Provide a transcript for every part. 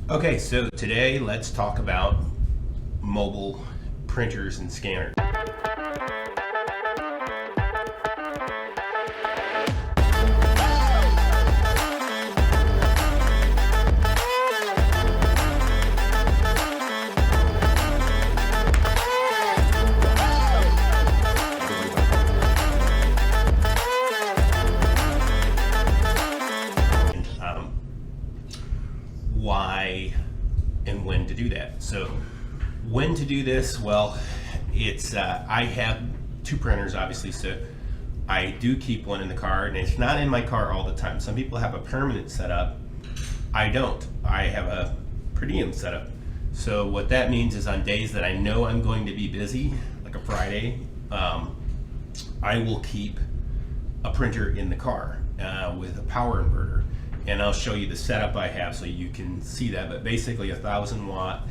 Okay, so today let's talk about mobile printers and scanners. Why and when to do that. So when to do this, well, it's I have two printers obviously, so I do keep one in the car, and it's not in my car all the time. Some people have a permanent setup. I don't. I have a per diem setup. So what that means is on days that I know I'm going to be busy, like a Friday, I will keep a printer in the car with a power inverter. And I'll show you the setup I have so you can see that. But basically 1,000 watt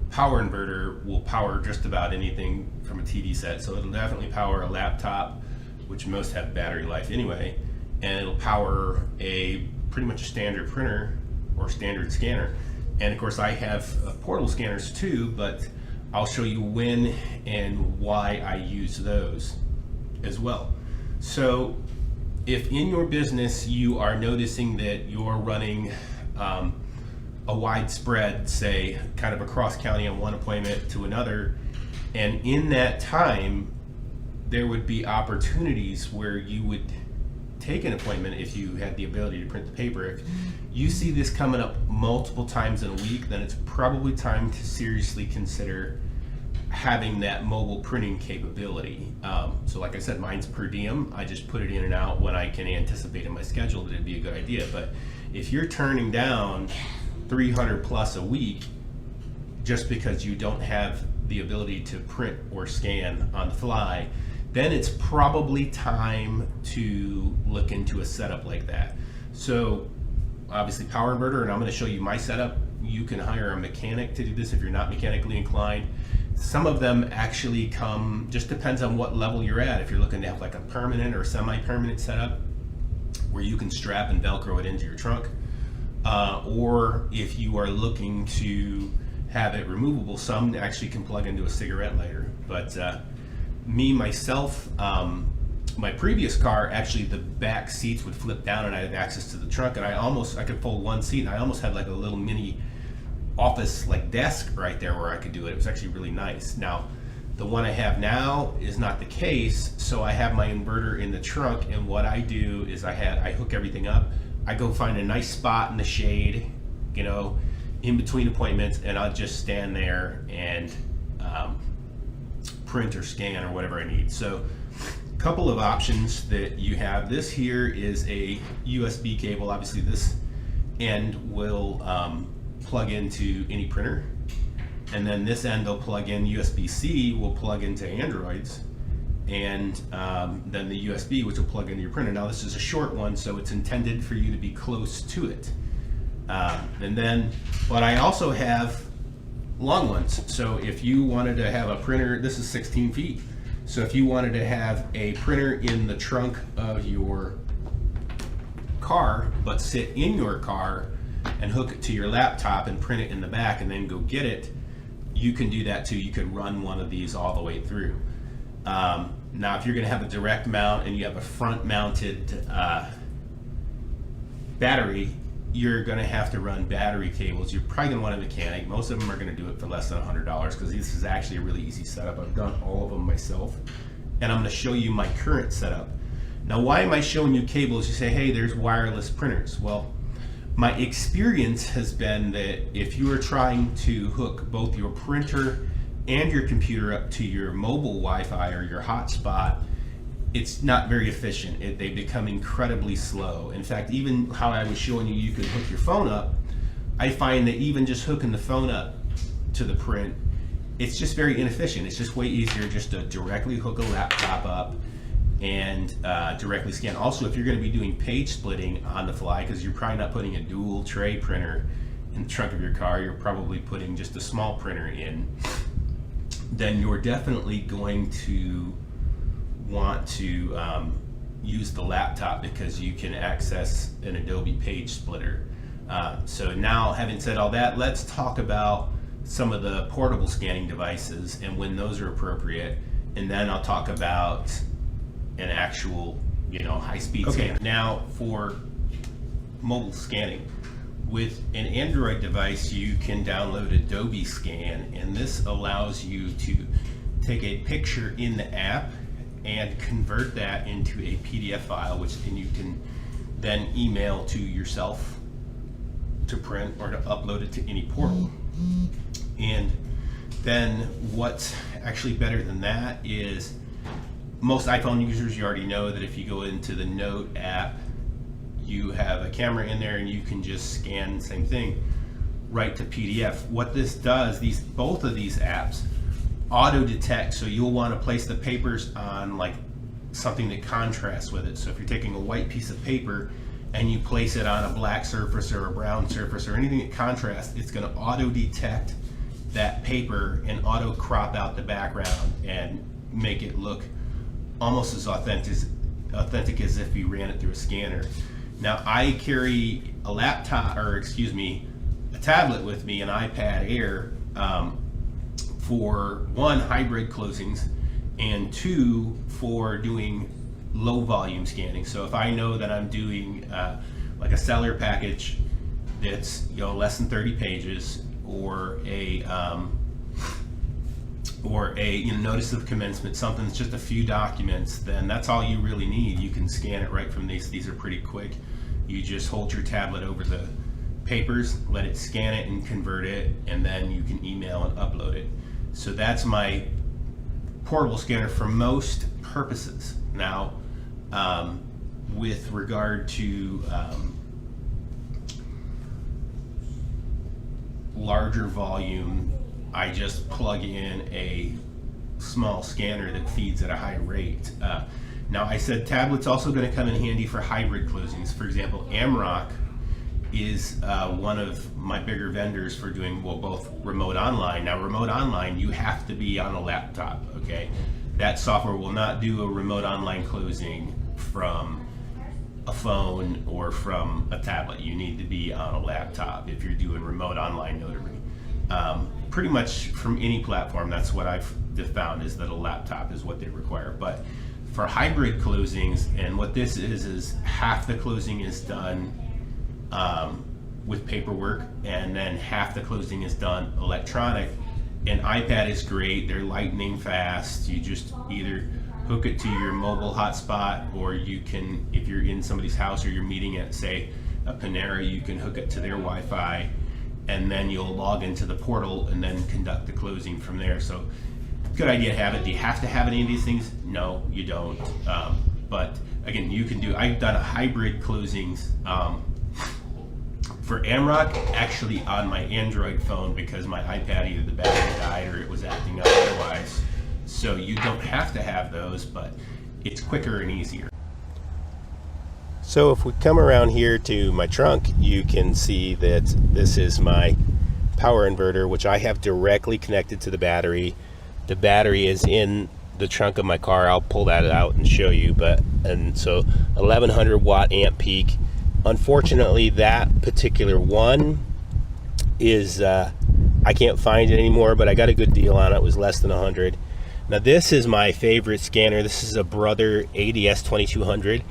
power inverter will power just about anything from a TV set. So it'll definitely power a laptop, which most have battery life anyway, and it'll power pretty much a standard printer or standard scanner. And of course I have portable scanners too, but I'll show you when and why I use those as well. So if in your business you are noticing that you're running a widespread, say kind of across county on one appointment to another, and in that time there would be opportunities where you would take an appointment if you had the ability to print the paper. If you see this coming up multiple times in a week, then it's probably time to seriously consider having that mobile printing capability. So like I said, mine's per diem. I just put it in and out when I can anticipate in my schedule that it'd be a good idea. But if you're turning down 300 plus a week just because you don't have the ability to print or scan on the fly, then it's probably time to look into a setup like that. So obviously power inverter, and I'm going to show you my setup. You can hire a mechanic to do this if you're not mechanically inclined. Some of them actually come, just depends on what level you're at. If you're looking to have like a permanent or semi-permanent setup where you can strap and Velcro it into your trunk, or if you are looking to have it removable, some actually can plug into a cigarette lighter. But myself, my previous car, actually the back seats would flip down and I had access to the trunk, and I could fold one seat, and I almost had like a little mini office like desk right there where I could do it. It was actually really nice. Now the one I have now is not the case, so I have my inverter in the trunk, and what I do is I hook everything up. I go find a nice spot in the shade, in between appointments, and I'll just stand there and print or scan or whatever I need. So a couple of options that you have. This here is a USB cable. Obviously this end will plug into any printer, and then this end will plug in. USB-C will plug into Androids, and then the USB, which will plug into your printer. Now this is a short one, so it's intended for you to be close to it. But I also have long ones. So if you wanted to have a printer, this is 16 feet. So if you wanted to have a printer in the trunk of your car, but sit in your car and hook it to your laptop and print it in the back and then go get it, you can do that too. You could run one of these all the way through. Now if you're going to have a direct mount and you have a front mounted battery, you're going to have to run battery cables. You're probably going to want a mechanic. Most of them are going to do it for less than $100 because this is actually a really easy setup. I've done all of them myself, and I'm going to show you my current setup. Now why am I showing you cables? You say, hey, there's wireless printers. Well, my experience has been that if you are trying to hook both your printer and your computer up to your mobile Wi-Fi or your hotspot, it's not very efficient. They become incredibly slow. In fact, even how I was showing you, you could hook your phone up. I find that even just hooking the phone up to the print, it's just very inefficient. It's just way easier just to directly hook a laptop up and directly scan. Also, if you're going to be doing page splitting on the fly, because you're probably not putting a dual tray printer in the trunk of your car, you're probably putting just a small printer in, then you're definitely going to want to use the laptop because you can access an Adobe page splitter. So now, having said all that, let's talk about some of the portable scanning devices and when those are appropriate, and then I'll talk about an actual, high-speed scanner. Now, for mobile scanning, with an Android device, you can download Adobe Scan, and this allows you to take a picture in the app and convert that into a PDF file, which you can then email to yourself to print or to upload it to any portal. And then what's actually better than that is most iPhone users, you already know that if you go into the Note app, you have a camera in there and you can just scan, same thing, right to PDF. What this does, both of these apps auto detect, so you'll want to place the papers on like something that contrasts with it. So if you're taking a white piece of paper and you place it on a black surface or a brown surface or anything that contrasts, it's going to auto detect that paper and auto crop out the background and make it look almost as authentic as if you ran it through a scanner. Now, I carry a tablet with me, an iPad Air, for one, hybrid closings, and two, for doing low volume scanning. So if I know that I'm doing like a seller package that's less than 30 pages, or a notice of commencement, something that's just a few documents, then that's all you really need. You can scan it right from these. These are pretty quick. You just hold your tablet over the papers, let it scan it and convert it, and then you can email and upload it. So that's my portable scanner for most purposes. Now, with regard to larger volume, I just plug in a small scanner that feeds at a high rate. Now, I said tablets also going to come in handy for hybrid closings. For example, Amrock is one of my bigger vendors for doing both remote online. Now, remote online, you have to be on a laptop, okay? That software will not do a remote online closing from a phone or from a tablet. You need to be on a laptop if you're doing remote online notary. Pretty much from any platform, that's what I've found, is that a laptop is what they require. But for hybrid closings, and what this is half the closing is done with paperwork, and then half the closing is done electronic. An iPad is great. They're lightning fast. You just either hook it to your mobile hotspot, or you can, if you're in somebody's house or you're meeting at, say, a Panera, you can hook it to their Wi-Fi, and then you'll log into the portal and then conduct the closing from there. So good idea to have it. Do you have to have any of these things? No, you don't. But again, you can do, I've done a hybrid closings for Amrock, actually on my Android phone, because my iPad, either the battery died or it was acting up otherwise. So you don't have to have those, but it's quicker and easier. So if we come around here to my trunk, you can see that this is my power inverter, which I have directly connected to the battery. The battery is in the trunk of my car. I'll pull that out and show you. And so 1100 watt amp peak. Unfortunately, that particular one is I can't find it anymore, but I got a good deal on it. It was less than 100. Now this is my favorite scanner. This is a Brother ADS 2200,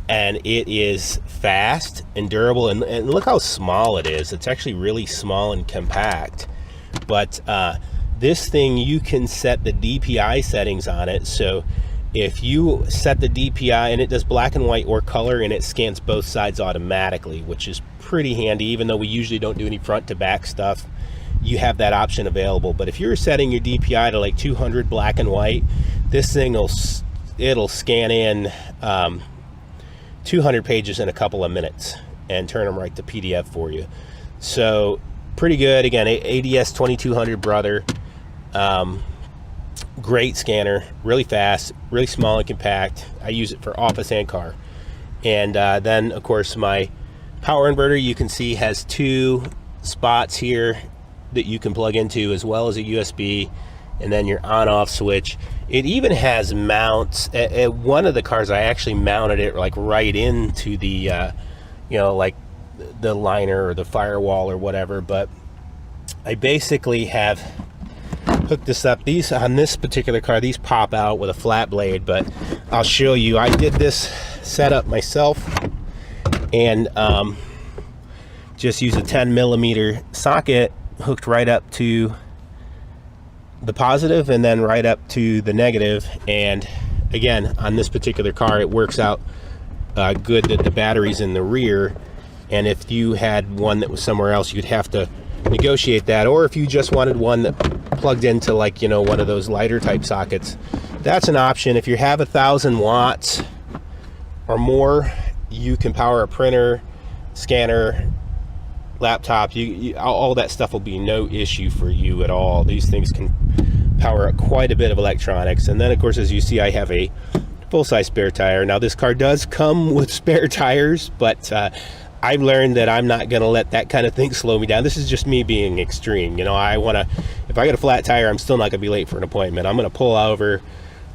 and it is fast and durable, and look how small it is. It's actually really small and compact. But this thing, you can set the DPI settings on it. So if you set the DPI, and it does black and white or color, and it scans both sides automatically, which is pretty handy. Even though we usually don't do any front to back stuff, you have that option available. But if you're setting your DPI to like 200 black and white, this thing it'll scan in 200 pages in a couple of minutes and turn them right to PDF for you. So pretty good. Again, ADS 2200 Brother. Great scanner, really fast, really small and compact. I use it for office and car. And then of course my power inverter, you can see, has two spots here that you can plug into, as well as a USB, and then your on-off switch. It even has mounts. At one of the cars, I actually mounted it like right into the, like the liner or the firewall or whatever. But I basically have hooked this up. These on this particular car, these pop out with a flat blade, but I'll show you. I did this setup myself, and just use a 10mm socket hooked right up to the positive and then right up to the negative. And again, on this particular car, it works out good that the battery's in the rear, and if you had one that was somewhere else, you'd have to negotiate that. Or if you just wanted one that plugged into, like, one of those lighter type sockets, that's an option. If you have 1,000 watts or more, you can power a printer, scanner, laptop. All that stuff will be no issue for you at all. These things can power up quite a bit of electronics. And then, of course, as you see, I have a full-size spare tire. Now, this car does come with spare tires, but I've learned that I'm not going to let that kind of thing slow me down. This is just me being extreme. If I get a flat tire, I'm still not going to be late for an appointment. I'm going to pull over,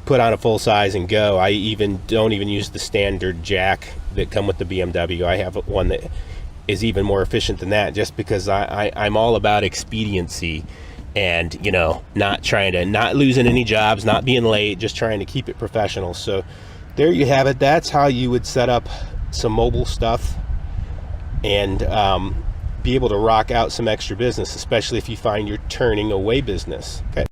put on a full size, and go. I don't even use the standard jack that come with the BMW. I have one that is even more efficient than that, just because I'm all about expediency and, not losing any jobs, not being late, just trying to keep it professional. So there you have it. That's how you would set up some mobile stuff and be able to rock out some extra business, especially if you find you're turning away business. Okay.